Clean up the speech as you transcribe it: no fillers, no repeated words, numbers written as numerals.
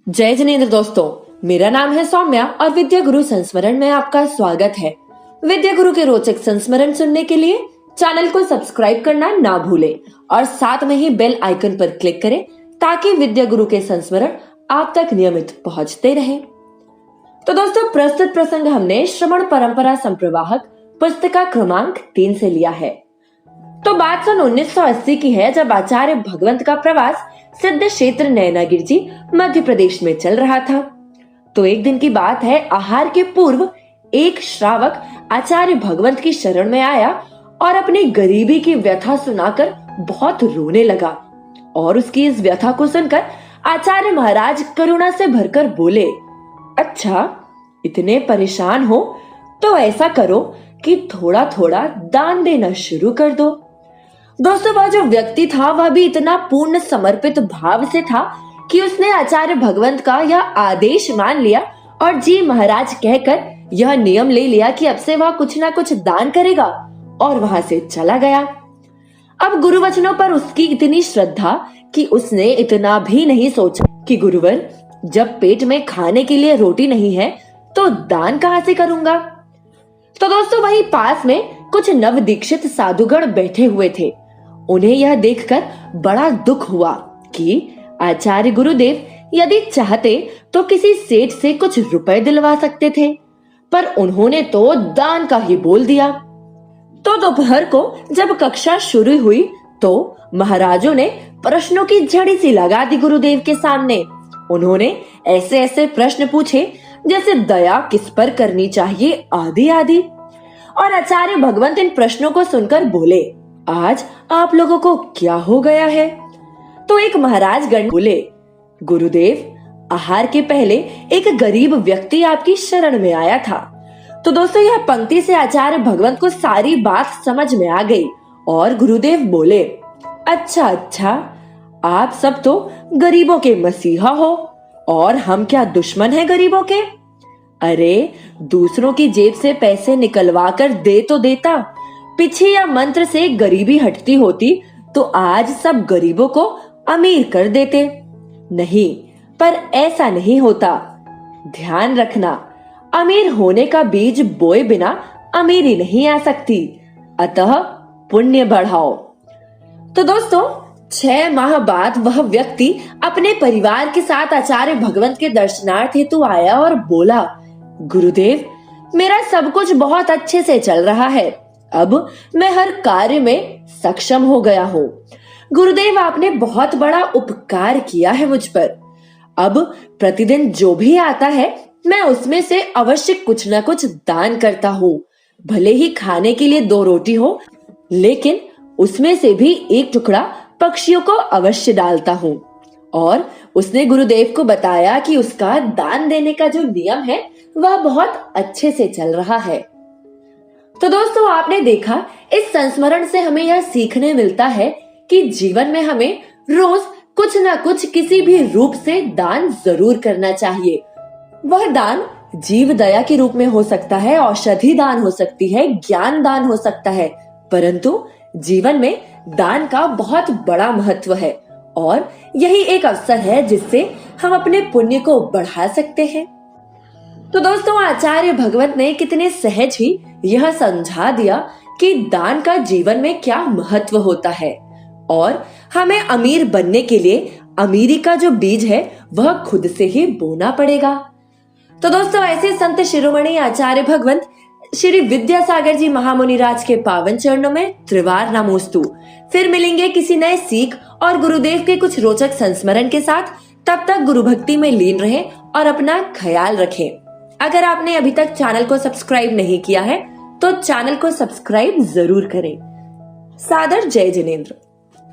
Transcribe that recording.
जय जिनेंद्र दोस्तों, मेरा नाम है सौम्या और विद्या गुरु संस्मरण में आपका स्वागत है। विद्या गुरु के रोचक संस्मरण सुनने के लिए चैनल को सब्सक्राइब करना ना भूलें और साथ में ही बेल आइकन पर क्लिक करें ताकि विद्या गुरु के संस्मरण आप तक नियमित पहुंचते रहें। तो दोस्तों, प्रस्तुत प्रसंग हमने श्रवण परंपरा संप्रवाहक पुस्तिका क्रमांक 3 से लिया है। तो बात सन 1980 की है, जब आचार्य भगवंत का प्रवास सिद्ध क्षेत्र नैनागिर जी मध्य प्रदेश में चल रहा था। तो एक दिन की बात है, आहार के पूर्व एक श्रावक आचार्य भगवंत की शरण में आया और अपनी गरीबी की व्यथा सुनाकर बहुत रोने लगा। और उसकी इस व्यथा को सुनकर आचार्य महाराज करुणा से भरकर बोले, अच्छा, इतने परेशान हो तो ऐसा करो कि थोड़ा थोड़ा दान देना शुरू कर दो। दोस्तों, वह जो व्यक्ति था वह भी इतना पूर्ण समर्पित भाव से था कि उसने आचार्य भगवंत का यह आदेश मान लिया और जी महाराज कहकर यह नियम ले लिया कि अब से वह कुछ ना कुछ दान करेगा और वहां से चला गया। अब गुरु वचनों पर उसकी इतनी श्रद्धा कि उसने इतना भी नहीं सोचा कि गुरुवर, जब पेट में खाने के लिए रोटी नहीं है तो दान कहां से करूंगा। तो दोस्तों, वहीं पास में कुछ नव दीक्षित साधुगण बैठे हुए थे। उन्हें यह देखकर बड़ा दुख हुआ कि आचार्य गुरुदेव यदि चाहते तो किसी सेठ से कुछ रुपए दिलवा सकते थे, पर उन्होंने तो दान का ही बोल दिया। तो दोपहर को जब कक्षा शुरू हुई तो महाराजों ने प्रश्नों की झड़ी सी लगा दी गुरुदेव के सामने। उन्होंने ऐसे ऐसे प्रश्न पूछे जैसे दया किस पर करनी चाहिए, आदि आदि। और आचार्य भगवंत इन प्रश्नों को सुनकर बोले, आज आप लोगों को क्या हो गया है। तो एक महाराज गण बोले, गुरुदेव, आहार के पहले एक गरीब व्यक्ति आपकी शरण में आया था। तो दोस्तों, यह पंक्ति से आचार्य भगवंत को सारी बात समझ में आ गई और गुरुदेव बोले, अच्छा, आप सब तो गरीबों के मसीहा हो और हम क्या दुश्मन हैं गरीबों के। अरे, दूसरों की जेब से पैसे निकलवा कर दे तो देता, पीछे या मंत्र से गरीबी हटती होती तो आज सब गरीबों को अमीर कर देते। नहीं, पर ऐसा नहीं होता। ध्यान रखना, अमीर होने का बीज बोए बिना अमीरी नहीं आ सकती, अतः पुण्य बढ़ाओ। तो दोस्तों, 6 माह बाद वह व्यक्ति अपने परिवार के साथ आचार्य भगवंत के दर्शनार्थ हेतु आया और बोला, गुरुदेव, मेरा सब कुछ बहुत अच्छे से चल रहा है। अब मैं हर कार्य में सक्षम हो गया हूँ। गुरुदेव, आपने बहुत बड़ा उपकार किया है मुझ पर। अब प्रतिदिन जो भी आता है मैं उसमें से अवश्य कुछ न कुछ दान करता हूँ। भले ही खाने के लिए 2 रोटी हो, लेकिन उसमें से भी एक टुकड़ा पक्षियों को अवश्य डालता हूँ। और उसने गुरुदेव को बताया कि उसका दान देने का जो नियम है वह बहुत अच्छे से चल रहा है। तो दोस्तों, आपने देखा, इस संस्मरण से हमें यह सीखने मिलता है कि जीवन में हमें रोज कुछ ना कुछ किसी भी रूप से दान जरूर करना चाहिए। वह दान जीव दया के रूप में हो सकता है, औषधि दान हो सकती है, ज्ञान दान हो सकता है, परंतु जीवन में दान का बहुत बड़ा महत्व है और यही एक अवसर है जिससे हम अपने पुण्य को बढ़ा सकते हैं। तो दोस्तों, आचार्य भगवंत ने कितने सहज ही यह समझा दिया कि दान का जीवन में क्या महत्व होता है और हमें अमीर बनने के लिए अमीरी का जो बीज है वह खुद से ही बोना पड़ेगा। तो दोस्तों, ऐसे संत शिरोमणि आचार्य भगवंत श्री विद्यासागर जी महामुनिराज के पावन चरणों में त्रिवार नमोस्तु। फिर मिलेंगे किसी नए सीख और गुरुदेव के कुछ रोचक संस्मरण के साथ। तब तक गुरु भक्ति में लीन रहें और अपना ख्याल रखें। अगर आपने अभी तक चैनल को सब्सक्राइब नहीं किया है तो चैनल को सब्सक्राइब जरूर करें। सादर जय जिनेंद्र।